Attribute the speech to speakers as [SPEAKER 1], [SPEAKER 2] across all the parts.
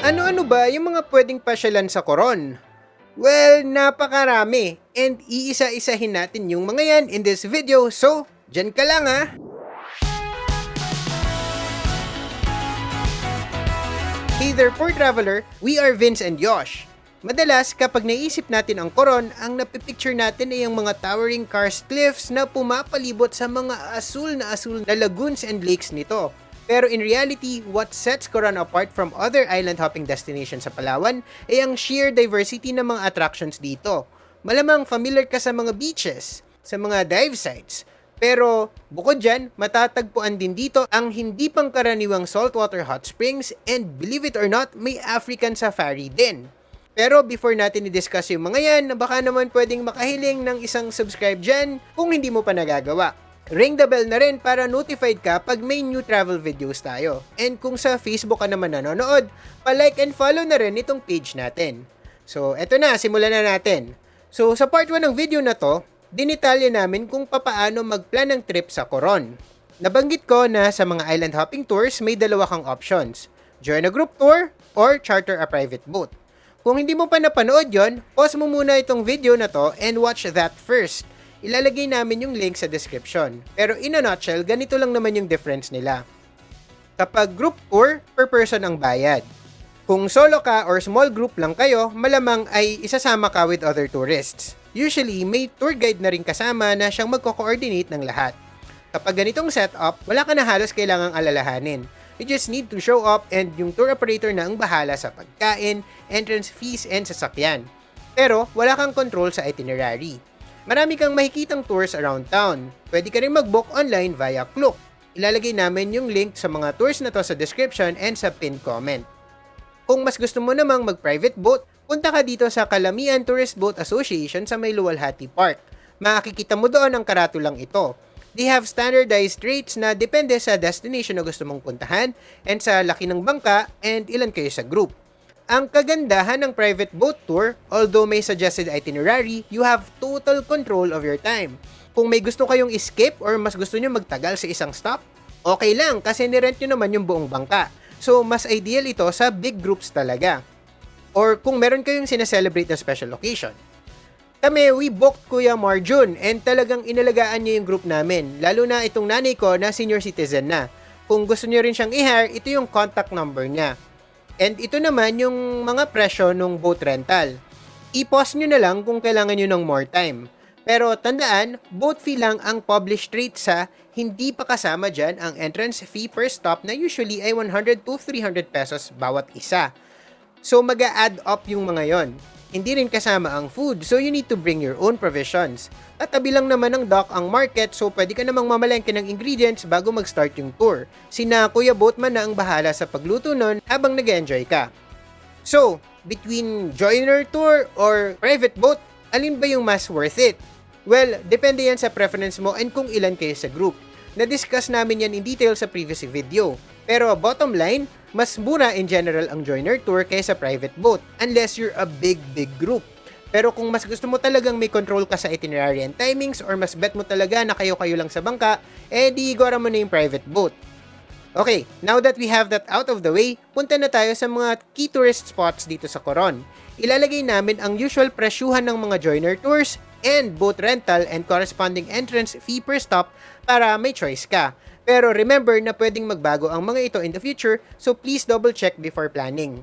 [SPEAKER 1] Ano-ano ba yung mga pwedeng pasyalan sa Coron? Well, napakarami and iisa-isahin natin yung mga yan in this video, so dyan ka lang ha! Hey there, poor traveler! We are Vince and Yosh. Madalas, kapag naisip natin ang Coron, ang napipicture natin ay ang mga towering karst cliffs na pumapalibot sa mga asul na lagoons and lakes nito. Pero in reality, what sets Coron apart from other island hopping destinations sa Palawan ay ang sheer diversity ng mga attractions dito. Malamang familiar ka sa mga beaches, sa mga dive sites. Pero bukod dyan, matatagpuan din dito ang hindi pangkaraniwang saltwater hot springs and believe it or not, may African safari din. Pero before natin i-discuss yung mga yan, baka naman pwedeng makahiling ng isang subscribe dyan kung hindi mo pa nagagawa. Ring the bell na rin para notified ka pag may new travel videos tayo. And kung sa Facebook ka naman nanonood, pa-like and follow na rin itong page natin. So, eto na, simulan na natin. So, sa part 1 ng video na to, dinitalya namin kung papaano magplan ng trip sa Coron. Nabanggit ko na sa mga island hopping tours, may dalawa kang options. Join a group tour or charter a private boat. Kung hindi mo pa napanood yon, pause mo muna itong video na to and watch that first. Ilalagay namin yung link sa description. Pero in a nutshell, ganito lang naman yung difference nila. Kapag group tour, per person ang bayad. Kung solo ka or small group lang kayo, malamang ay isasama ka with other tourists. Usually, may tour guide na rin kasama na siyang magko-coordinate ng lahat. Kapag ganitong setup, wala ka na halos kailangang alalahanin. You just need to show up and yung tour operator na ang bahala sa pagkain, entrance fees, and sasakyan. Pero wala kang control sa itinerary. Marami kang makikitang tours around town. Pwede ka rin mag-book online via Klook. Ilalagay namin yung link sa mga tours na to sa description and sa pinned comment. Kung mas gusto mo namang mag-private boat, punta ka dito sa Calamian Tourist Boat Association sa may Luwalhati Park. Makikita mo doon ang karatulang ito. They have standardized rates na depende sa destination na gusto mong puntahan and sa laki ng bangka and ilan kayo sa group. Ang kagandahan ng private boat tour, although may suggested itinerary, you have total control of your time. Kung may gusto kayong escape or mas gusto nyo magtagal sa isang stop, okay lang kasi nirent nyo naman yung buong bangka. So, mas ideal ito sa big groups talaga. Or kung meron kayong sineselebrate na special occasion. Kami, we booked Kuya Marjun and talagang inalagaan niya yung group namin. Lalo na itong nanay ko na senior citizen na. Kung gusto nyo rin siyang i-hire, ito yung contact number niya. And ito naman yung mga presyo ng boat rental. I-pause nyo na lang kung kailangan nyo ng more time. Pero tandaan, boat fee lang ang published rate sa hindi pa kasama dyan ang entrance fee per stop na usually ay 100 to 300 pesos bawat isa. So mag-a-add up yung mga yon. Hindi rin kasama ang food, so you need to bring your own provisions. Tatabi lang naman ng dock ang market, so pwede ka namang mamalengke ng ingredients bago mag-start yung tour. Sina Kuya Boatman na ang bahala sa pagluto nun habang nag-enjoy ka. So, between joiner tour or private boat, alin ba yung mas worth it? Well, depende yan sa preference mo and kung ilan kayo sa group. Na-discuss namin yan in detail sa previous video. Pero bottom line, mas mura in general ang joiner tour kaysa private boat unless you're a big group. Pero kung mas gusto mo talagang may control ka sa itinerary and timings or mas bet mo talaga na kayo-kayo lang sa bangka, eh di igora mo na yung private boat. Okay, now that we have that out of the way, punta na tayo sa mga key tourist spots dito sa Coron. Ilalagay namin ang usual presyuhan ng mga joiner tours and boat rental and corresponding entrance fee per stop para may choice ka. Pero remember na pwedeng magbago ang mga ito in the future, so please double check before planning.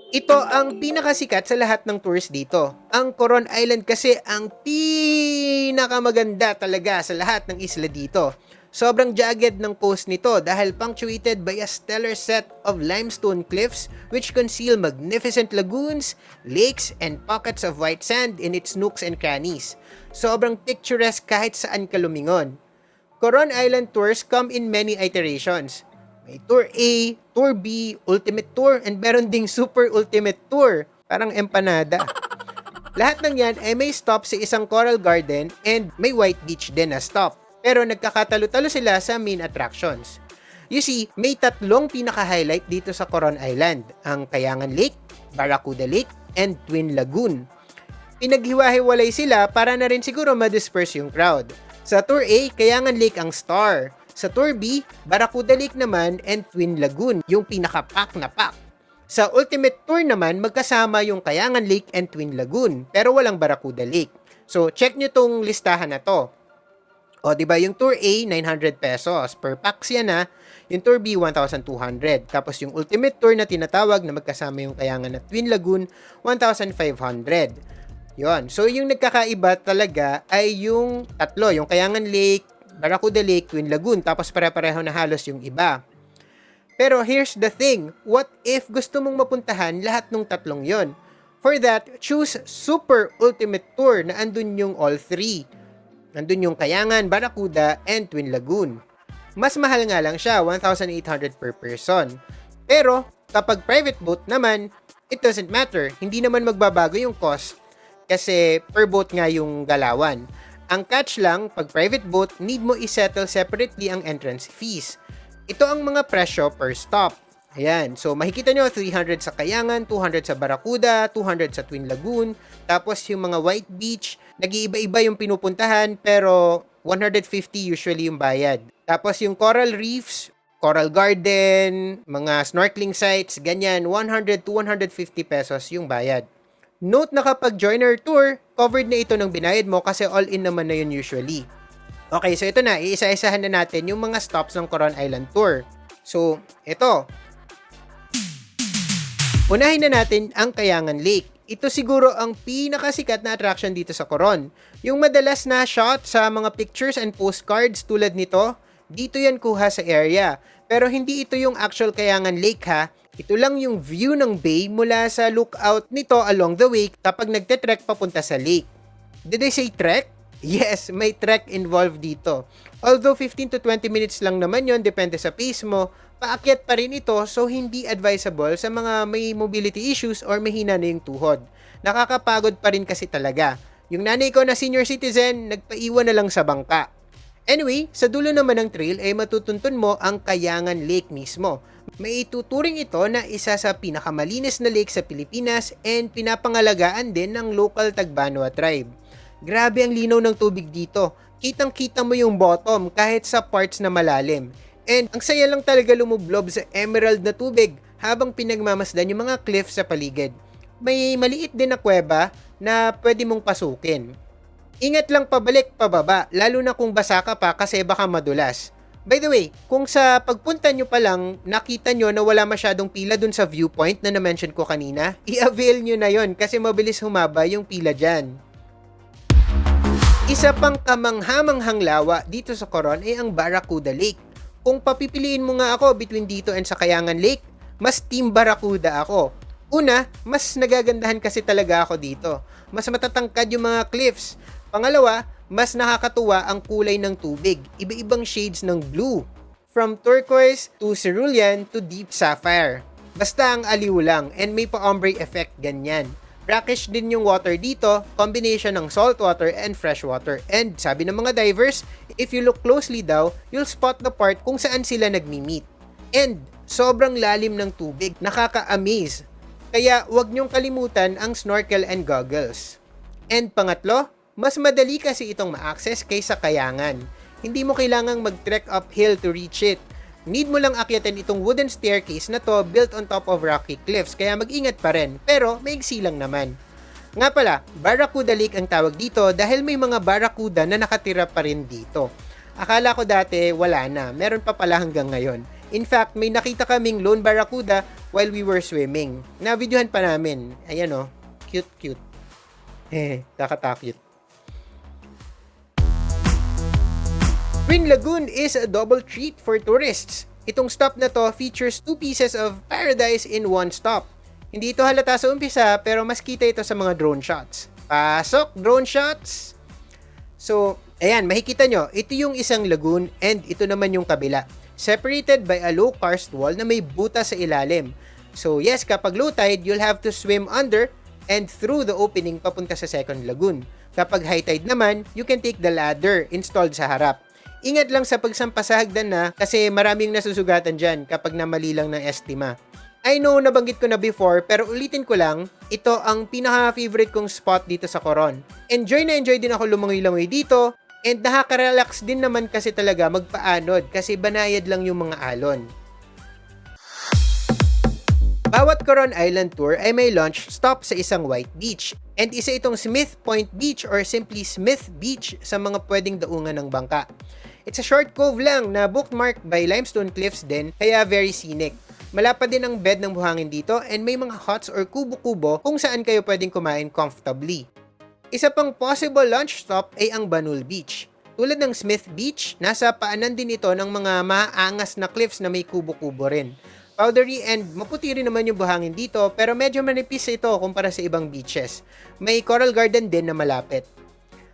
[SPEAKER 1] Ito ang pinakasikat sa lahat ng tours dito. Ang Coron Island kasi ang pinakamaganda talaga sa lahat ng isla dito. Sobrang jagged ng coast nito dahil punctuated by a stellar set of limestone cliffs which conceal magnificent lagoons, lakes, and pockets of white sand in its nooks and crannies. Sobrang picturesque kahit saan ka lumingon. Coron Island tours come in many iterations. May Tour A, Tour B, Ultimate Tour, and meron ding Super Ultimate Tour. Parang empanada. Lahat ng yan ay may stop sa isang coral garden and may white beach din na stop. Pero nagkakatalo-talo sila sa main attractions. You see, may tatlong pinaka-highlight dito sa Coron Island. Ang Kayangan Lake, Barracuda Lake, and Twin Lagoon. Pinaghiwa-hiwalay sila para na rin siguro ma-disperse yung crowd. Sa Tour A, Kayangan Lake ang star. Sa Tour B, Barracuda Lake naman and Twin Lagoon, yung pinaka-pack na pack. Sa Ultimate Tour naman, magkasama yung Kayangan Lake and Twin Lagoon, pero walang Barracuda Lake. So, check nyo tong listahan na to. O, di ba yung Tour A, 900 pesos. Per packs yan ha. Yung Tour B, 1,200. Tapos yung Ultimate Tour na tinatawag na magkasama yung Kayangan at Twin Lagoon, 1,500. Yon. So, yung nagkakaiba talaga ay yung tatlo. Yung Kayangan Lake, Barracuda Lake, Twin Lagoon. Tapos pare-pareho na halos yung iba. Pero here's the thing. What if gusto mong mapuntahan lahat ng tatlong yon? For that, choose Super Ultimate Tour na andun yung all three. Andun yung Kayangan, Barracuda, and Twin Lagoon. Mas mahal nga lang siya, 1,800 per person. Pero, kapag private boat naman, it doesn't matter. Hindi naman magbabago yung cost kasi per boat nga yung galawan. Ang catch lang, pag private boat, need mo isettle separately ang entrance fees. Ito ang mga presyo per stop. Ayan, so makikita nyo 300 sa Kayangan, 200 sa Barracuda, 200 sa Twin Lagoon. Tapos yung mga White Beach, nag-iiba-iba yung pinupuntahan pero 150 usually yung bayad. Tapos yung Coral Reefs, Coral Garden, mga snorkeling sites, ganyan, 100 to 150 pesos yung bayad. Note na kapag joiner tour, covered na ito ng binayad mo kasi all-in naman na yun usually. Okay, so ito na, iisa-isahan na natin yung mga stops ng Coron Island Tour. So, ito. Unahin na natin ang Kayangan Lake. Ito siguro ang pinakasikat na attraction dito sa Coron. Yung madalas na shot sa mga pictures and postcards tulad nito, dito yan kuha sa area. Pero hindi ito yung actual Kayangan Lake ha. Ito lang yung view ng bay mula sa lookout nito along the way kapag nagte-trek papunta sa lake. Did I say trek? Yes, may trek involved dito. Although 15 to 20 minutes lang naman yon, depende sa pace mo, paakyat pa rin ito so hindi advisable sa mga may mobility issues or mahina na yung tuhod. Nakakapagod pa rin kasi talaga. Yung nanay ko na senior citizen, nagpaiwan na lang sa bangka. Anyway, sa dulo naman ng trail ay matutuntun mo ang Kayangan Lake mismo. May ituturing ito na isa sa pinakamalinis na lake sa Pilipinas and pinapangalagaan din ng local Tagbanwa tribe. Grabe ang linaw ng tubig dito. Kitang-kita mo yung bottom kahit sa parts na malalim. And ang saya lang talaga lumublob sa emerald na tubig habang pinagmamasdan yung mga cliff sa paligid. May maliit din na kuweba na pwede mong pasukin. Ingat lang pabalik pababa, lalo na kung basa ka pa kasi baka madulas. By the way, kung sa pagpunta nyo pa lang, nakita nyo na wala masyadong pila dun sa viewpoint na na-mention ko kanina, i-avail nyo na yon kasi mabilis humaba yung pila dyan. Isa pang kamanghamanghang lawa dito sa Coron ay ang Barracuda Lake. Kung papipiliin mo nga ako between dito and sa Kayangan Lake, mas team Barracuda ako. Una, mas nagagandahan kasi talaga ako dito. Mas matatangkad yung mga cliffs. Pangalawa, mas nakakatuwa ang kulay ng tubig. Iba-ibang shades ng blue. From turquoise to cerulean to deep sapphire. Basta ang aliw lang and may pa-ombre effect ganyan. Brackish din yung water dito, combination ng salt water and fresh water. And sabi ng mga divers, if you look closely daw, you'll spot the part kung saan sila nagmi-meet. And sobrang lalim ng tubig, nakaka-amaze. Kaya wag niyong kalimutan ang snorkel and goggles. And pangatlo, mas madali kasi itong ma-access kaysa Kayangan. Hindi mo kailangang mag-trek uphill to reach it. Need mo lang akyatin itong wooden staircase na to built on top of rocky cliffs, kaya mag-ingat pa rin, pero maigsi lang naman. Nga pala, Barracuda Lake ang tawag dito dahil may mga barracuda na nakatira pa rin dito. Akala ko dati wala na, meron pa pala hanggang ngayon. In fact, may nakita kaming lone barracuda while we were swimming. Na-videohan pa namin. Ayan o, cute. Kakatakot. Twin Lagoon is a double treat for tourists. Itong stop na to features 2 pieces of paradise in one stop. Hindi ito halata sa umpisa pero mas kita ito sa mga drone shots. Pasok, drone shots! So, ayan, makikita nyo, ito yung isang lagoon and ito naman yung kabila. Separated by a low karst wall na may butas sa ilalim. So yes, kapag low tide, you'll have to swim under and through the opening papunta sa second lagoon. Kapag high tide naman, you can take the ladder installed sa harap. Ingat lang sa pagsampa sa hagdan na kasi maraming nasusugatan dyan kapag namali lang ng estima. I know nabanggit ko na before pero ulitin ko lang, ito ang pinaka-favorite kong spot dito sa Coron. Enjoy na enjoy din ako lumangoy-langoy dito And nakaka-relax din naman kasi talaga magpaanod kasi banayad lang yung mga alon. Bawat Coron Island tour ay may launch stop sa isang white beach. And isa itong Smith Point Beach or simply Smith Beach sa mga pwedeng daungan ng bangka. It's a short cove lang na bookmarked by limestone cliffs din, kaya very scenic. Malapad din ang bed ng buhangin dito and may mga huts or kubo-kubo kung saan kayo pwedeng kumain comfortably. Isa pang possible launch stop ay ang Banul Beach. Tulad ng Smith Beach, nasa paanan din ito ng mga maaangas na cliffs na may kubo-kubo rin. Powdery and maputi rin naman yung buhangin dito pero medyo manipis ito kumpara sa ibang beaches. May coral garden din na malapit.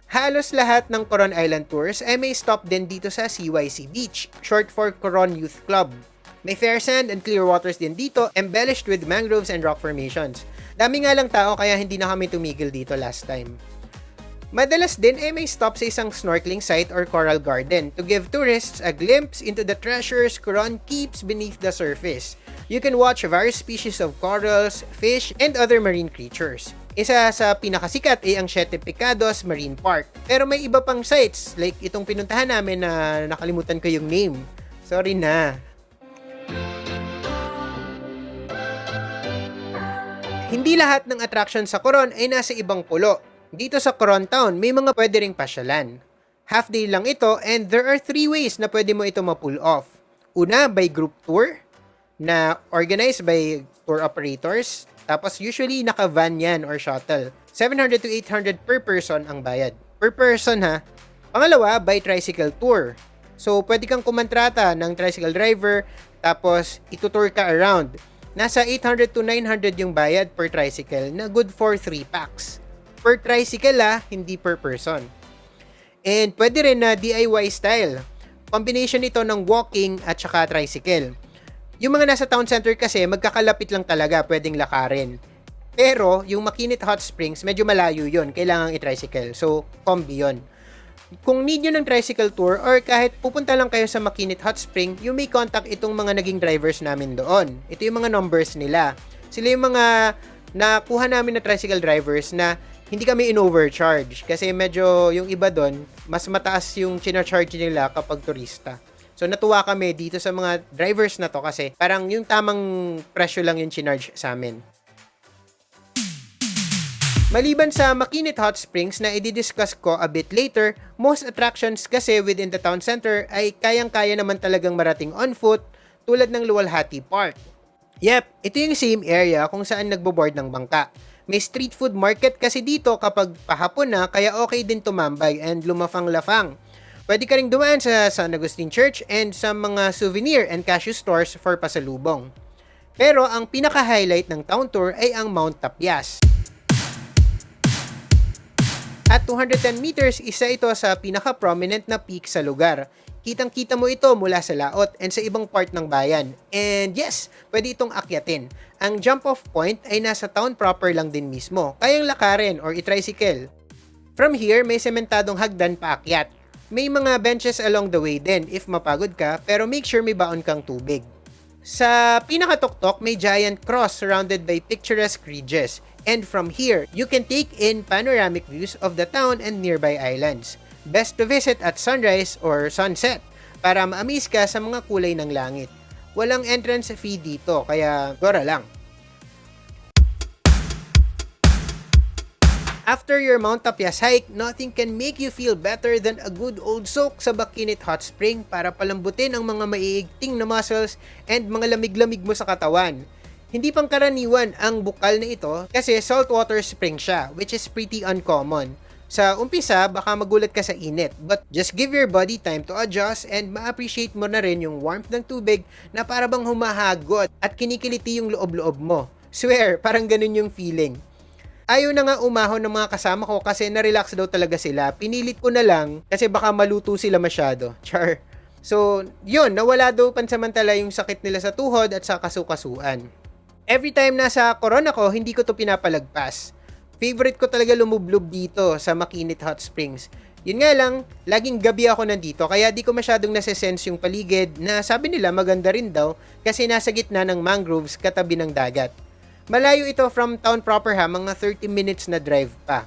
[SPEAKER 1] Halos lahat ng Coron Island tours ay may stop din dito sa CYC Beach, short for Coron Youth Club. May fair sand and clear waters din dito, embellished with mangroves and rock formations. Dami nga lang tao kaya hindi na kami tumigil dito last time. Madalas din ay may stop sa isang snorkeling site or coral garden to give tourists a glimpse into the treasures Coron keeps beneath the surface. You can watch various species of corals, fish, and other marine creatures. Isa sa pinakasikat ay ang Siete Pecados Marine Park. Pero may iba pang sites like itong pinuntahan namin na nakalimutan ko yung name. Sorry na. Hindi lahat ng attraction sa Coron ay nasa ibang pulo. Dito sa Coron Town, may mga pwede ring pasyalan. Half day lang ito and there are 3 ways na pwede mo ito ma-pull off. Una, by group tour na organized by tour operators. Tapos usually naka-van yan or shuttle. 700 to 800 per person ang bayad. Per person ha. Pangalawa, by tricycle tour. So pwede kang kumontrata ng tricycle driver tapos itutour ka around. Nasa 800 to 900 yung bayad per tricycle na good for 3 packs. Per tricycle hindi per person. And pwede rin na DIY style. Combination ito ng walking at saka tricycle. Yung mga nasa town center kasi magkakalapit lang talaga, pwedeng lakarin. Pero yung Makinit Hot Springs medyo malayo yon, kailangang i-tricycle. So combi yon. Kung need nyo ng tricycle tour or kahit pupunta lang kayo sa Makinit Hot Spring, you may contact itong mga naging drivers namin doon. Ito yung mga numbers nila. Sila yung mga nakuha namin na tricycle drivers na hindi kami in-overcharge kasi medyo yung iba doon, mas mataas yung china-charge nila kapag turista. So natuwa kami dito sa mga drivers na to kasi parang yung tamang presyo lang yung chinarge sa amin. Maliban sa Makinit Hot Springs na i-discuss ko a bit later, most attractions kasi within the town center ay kayang-kaya naman talagang marating on foot tulad ng Luwalhati Park. Yep, ito yung same area kung saan nagbo-board ng bangka. May street food market kasi dito kapag pahapon na kaya okay din tumambay and lumafang-lafang. Pwede ka ring dumaan sa San Agustin Church and sa mga souvenir and cashew stores for pasalubong. Pero ang pinaka-highlight ng town tour ay ang Mount Tapias. At 210 meters, isa ito sa pinaka-prominent na peak sa lugar. Kitang-kita mo ito mula sa laot and sa ibang part ng bayan. And yes, pwede itong akyatin. Ang jump-off point ay nasa town proper lang din mismo. Kayang lakarin or i-tricycle. From here, may sementadong hagdan paakyat. May mga benches along the way din if mapagod ka, pero make sure may baon kang tubig. Sa pinakatuktok, may giant cross surrounded by picturesque ridges. And from here, you can take in panoramic views of the town and nearby islands. Best to visit at sunrise or sunset para ma-amaze ka sa mga kulay ng langit. Walang entrance fee dito, kaya gora lang. After your Mount Tapias hike, nothing can make you feel better than a good old soak sa Makinit Hot Spring para palambutin ang mga maiigting na muscles and mga lamig-lamig mo sa katawan. Hindi pangkaraniwan ang bukal na ito kasi saltwater spring siya, which is pretty uncommon. Sa umpisa, baka magulat ka sa init, but just give your body time to adjust and ma-appreciate mo na rin yung warmth ng tubig na para bang humahagot at kinikiliti yung loob-loob mo. Swear, parang ganun yung feeling. Ayaw na nga umahon ng mga kasama ko kasi na-relax daw talaga sila. Pinilit ko na lang kasi baka maluto sila masyado. Char. So, yun, nawala daw pansamantala yung sakit nila sa tuhod at sa kasukasuan. Every time nasa Coron ako, hindi ko to pinapalagpas. Favorite ko talaga lumublob dito sa Makinit Hot Springs. Yun nga lang, laging gabi ako nandito kaya di ko masyadong nasa-sense yung paligid na sabi nila maganda rin daw kasi nasa gitna ng mangroves katabi ng dagat. Malayo ito from town proper ha, mga 30 minutes na drive pa.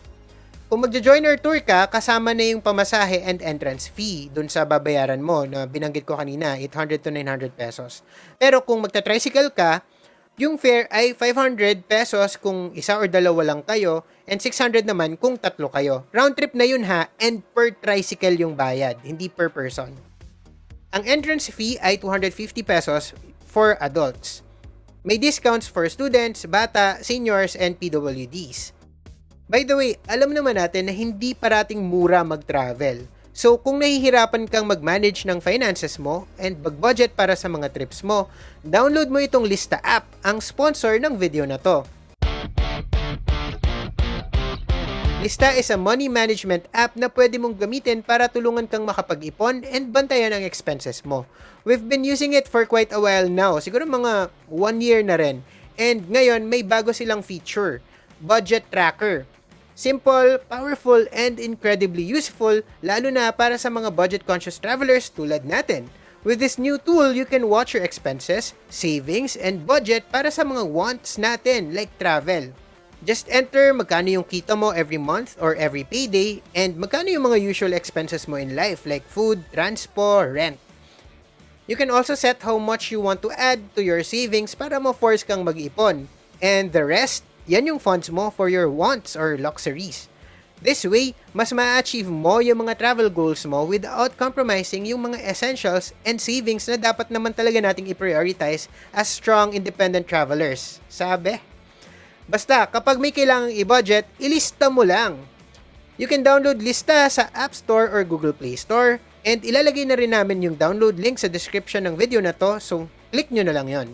[SPEAKER 1] Kung magjo-joiner tour ka, kasama na yung pamasahe and entrance fee dun sa babayaran mo na binanggit ko kanina, 800 to 900 pesos. Pero kung magta-tricycle ka, yung fare ay 500 pesos kung isa or dalawa lang kayo and 600 naman kung tatlo kayo. Round trip na yun ha, and per tricycle yung bayad, hindi per person. Ang entrance fee ay 250 pesos for adults. May discounts for students, bata, seniors, and PWDs. By the way, alam naman natin na hindi parating mura mag-travel. So kung nahihirapan kang mag-manage ng finances mo and mag-budget para sa mga trips mo, download mo itong Lista app, ang sponsor ng video na to. Lista is a money management app na pwede mong gamitin para tulungan kang makapag-ipon and bantayan ang expenses mo. We've been using it for quite a while now, siguro mga 1 year na rin. And ngayon, may bago silang feature, Budget Tracker. Simple, powerful, and incredibly useful, lalo na para sa mga budget-conscious travelers tulad natin. With this new tool, you can watch your expenses, savings, and budget para sa mga wants natin like travel. Just enter magkano yung kita mo every month or every payday and magkano yung mga usual expenses mo in life like food, transport, rent. You can also set how much you want to add to your savings para ma-force kang mag-ipon. And the rest, yan yung funds mo for your wants or luxuries. This way, mas ma-achieve mo yung mga travel goals mo without compromising yung mga essentials and savings na dapat naman talaga nating i-prioritize as strong independent travelers. Sabi? Basta, kapag may kailangang i-budget, ilista mo lang. You can download Lista sa App Store or Google Play Store and ilalagay na rin namin yung download link sa description ng video na to, so click nyo na lang yon.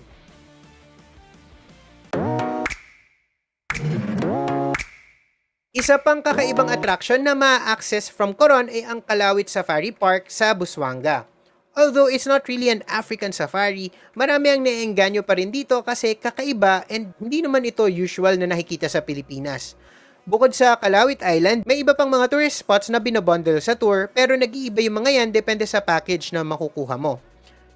[SPEAKER 1] Isa pang kakaibang attraction na ma-access from Coron ay ang Kalawit Safari Park sa Busuanga. Although it's not really an African safari, marami ang naengganyo pa rin dito kasi kakaiba and hindi naman ito usual na nakikita sa Pilipinas. Bukod sa Kalawit Island, may iba pang mga tourist spots na binabundle sa tour pero nag-iiba yung mga yan depende sa package na makukuha mo.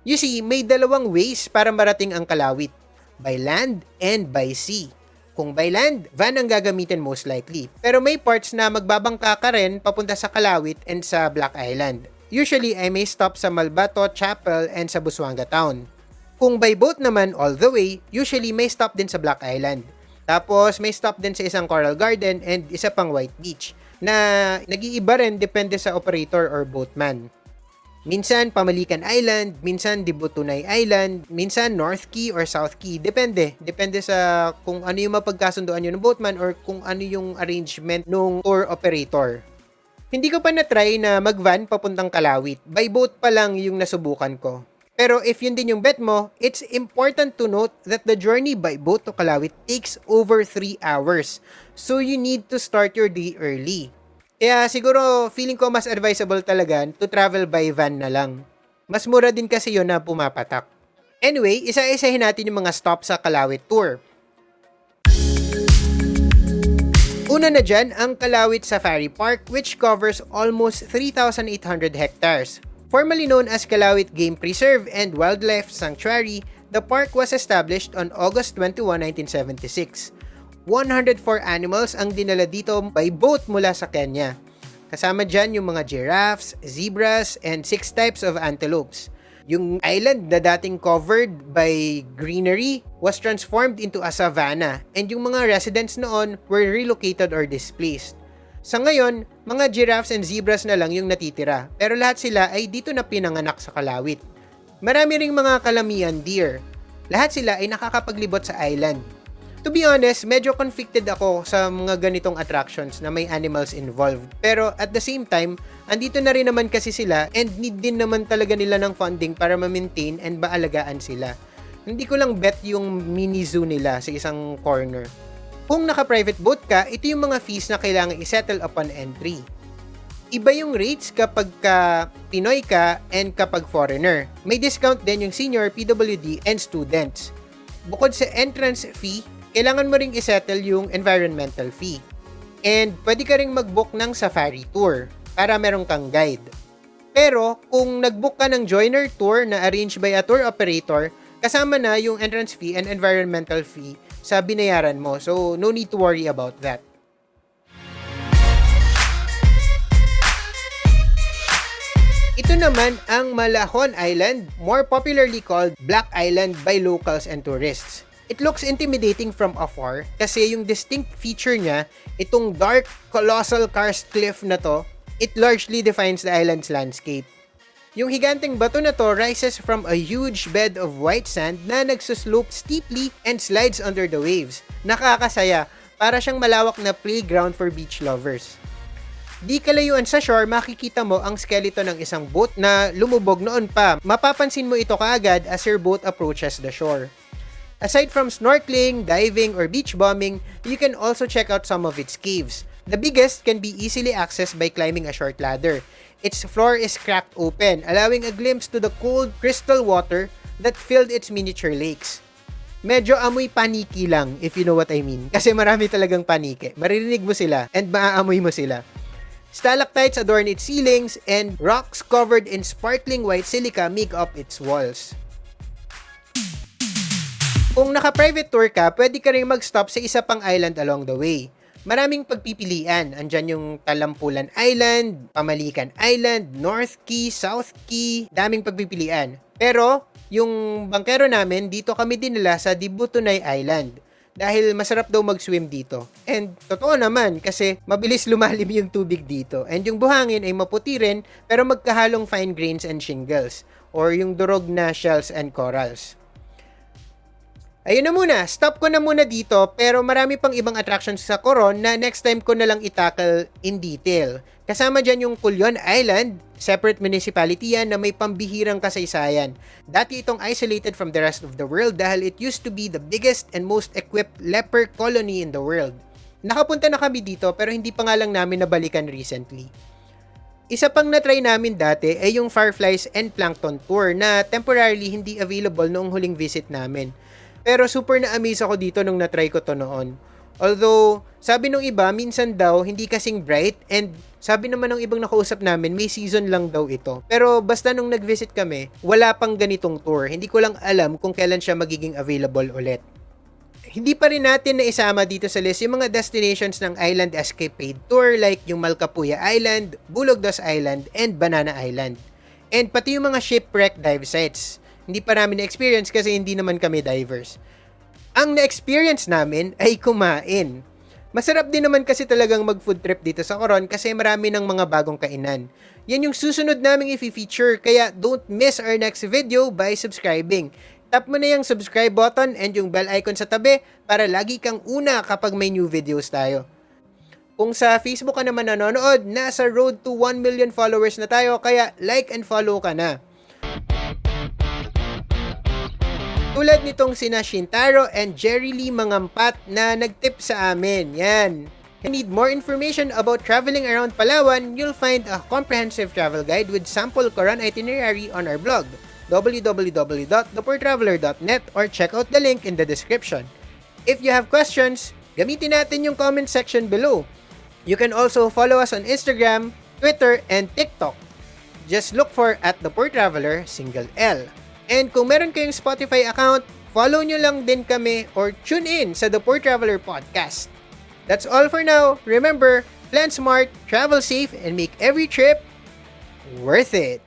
[SPEAKER 1] You see, may dalawang ways para marating ang Kalawit, by land and by sea. Kung by land, van ang gagamitin most likely. Pero may parts na magbabangka ka rin papunta sa Kalawit and sa Black Island. Usually ay may stop sa Malbato, Chapel, and sa Busuanga Town. Kung by boat naman all the way, usually may stop din sa Black Island. Tapos may stop din sa isang Coral Garden and isa pang White Beach na nag-iiba rin depende sa operator or boatman. Minsan Pamalican Island, minsan Dibutunay Island, minsan North Key or South Key. Depende. Depende sa kung ano yung mapagkasunduan yun ng boatman or kung ano yung arrangement ng tour operator. Hindi ko pa na-try na mag-van papuntang Kalawit. By boat pa lang yung nasubukan ko. Pero if yun din yung bet mo, it's important to note that the journey by boat to Kalawit takes over 3 hours. So you need to start your day early. Kaya siguro feeling ko mas advisable talaga to travel by van na lang. Mas mura din kasi yun na pumapatak. Anyway, isa-isahin natin yung mga stop sa Kalawit Tour. Una na dyan ang Kalawit Safari Park which covers almost 3,800 hectares. Formerly known as Kalawit Game Preserve and Wildlife Sanctuary, the park was established on August 21, 1976. 104 animals ang dinala dito by boat mula sa Kenya. Kasama dyan yung mga giraffes, zebras, and 6 types of antelopes. Yung island na dating covered by greenery was transformed into a savanna and yung mga residents noon were relocated or displaced. Sa ngayon, mga giraffes and zebras na lang yung natitira pero lahat sila ay dito na pinanganak sa Kalawit. Marami ring mga kalamian deer. Lahat sila ay nakakapaglibot sa island. To be honest, medyo conflicted ako sa mga ganitong attractions na may animals involved. Pero at the same time, andito na rin naman kasi sila and need din naman talaga nila ng funding para ma-maintain and maalagaan sila. Hindi ko lang bet yung mini zoo nila sa isang corner. Kung naka-private boat ka, ito yung mga fees na kailangan i-settle upon entry. Iba yung rates kapag ka Pinoy ka and kapag foreigner. May discount din yung senior, PWD, and students. Bukod sa entrance fee, kailangan mo ring isettle yung environmental fee. And pwede ka ring mag-book ng safari tour para meron kang guide. Pero kung nag-book ka ng joiner tour na arranged by a tour operator, kasama na yung entrance fee and environmental fee sa binayaran mo. So no need to worry about that. Ito naman ang Malahon Island, more popularly called Black Island by locals and tourists. It looks intimidating from afar kasi yung distinct feature niya, itong dark, colossal karst cliff na to, it largely defines the island's landscape. Yung higanteng bato na to rises from a huge bed of white sand na nagsuslope steeply and slides under the waves. Nakakasaya, para siyang malawak na playground for beach lovers. Di kalayuan sa shore, makikita mo ang skeleton ng isang boat na lumubog noon pa. Mapapansin mo ito kaagad as your boat approaches the shore. Aside from snorkeling, diving, or beach bombing, you can also check out some of its caves. The biggest can be easily accessed by climbing a short ladder. Its floor is cracked open, allowing a glimpse to the cold, crystal water that filled its miniature lakes. Medyo amoy paniki lang, if you know what I mean. Kasi marami talagang panike. Maririnig mo sila and maaamoy mo sila. Stalactites adorn its ceilings and rocks covered in sparkling white silica make up its walls. Kung naka-private tour ka, pwede ka rin mag-stop sa isa pang island along the way. Maraming pagpipilian. Andyan yung Talampulan Island, Pamalican Island, North Key, South Key, daming pagpipilian. Pero, yung bangkero namin, dito kami dinala sa Dibutunay Island. Dahil masarap daw mag-swim dito. And totoo naman kasi mabilis lumalim yung tubig dito. And yung buhangin ay maputi rin pero magkahalong fine grains and shingles or yung durog na shells and corals. Ayun na muna, stop ko na muna dito pero marami pang ibang attractions sa Coron na next time ko na lang itackle in detail. Kasama dyan yung Culion Island, separate municipality yan na may pambihirang kasaysayan. Dati itong isolated from the rest of the world dahil it used to be the biggest and most equipped leper colony in the world. Nakapunta na kami dito pero hindi pa nga lang namin nabalikan recently. Isa pang na-try namin dati ay yung Fireflies and Plankton Tour na temporarily hindi available noong huling visit namin. Pero super na-amaze ako dito nung na-try ko to noon. Although, sabi nung iba, minsan daw, hindi kasing bright and sabi naman ng ibang nakausap namin, may season lang daw ito. Pero basta nung nag-visit kami, wala pang ganitong tour. Hindi ko lang alam kung kailan siya magiging available ulit. Hindi pa rin natin naisama dito sa list yung mga destinations ng Island Escapade Tour like yung Malcapuya Island, Bulogdos Island, and Banana Island. And pati yung mga shipwreck dive sites. Hindi pa namin na-experience kasi hindi naman kami divers. Ang na-experience namin ay kumain. Masarap din naman kasi talagang mag-food trip dito sa Coron kasi marami ng mga bagong kainan. Yan yung susunod naming i-feature kaya don't miss our next video by subscribing. Tap mo na yung subscribe button and yung bell icon sa tabi para lagi kang una kapag may new videos tayo. Kung sa Facebook ka naman nanonood, nasa road to 1 million followers na tayo kaya like and follow ka na. Tulad nitong sina Shintaro and Jerry Lee Mangampat na nagtip sa amin. Yan. If you need more information about traveling around Palawan, you'll find a comprehensive travel guide with sample Coron itinerary on our blog, www.thepoortraveler.net, or check out the link in the description. If you have questions, gamitin natin yung comment section below. You can also follow us on Instagram, Twitter, and TikTok. Just look for @thepoortraveler, single L. And kung meron kayong Spotify account, follow nyo lang din kami or tune in sa The Poor Traveler Podcast. That's all for now. Remember, plan smart, travel safe, and make every trip worth it.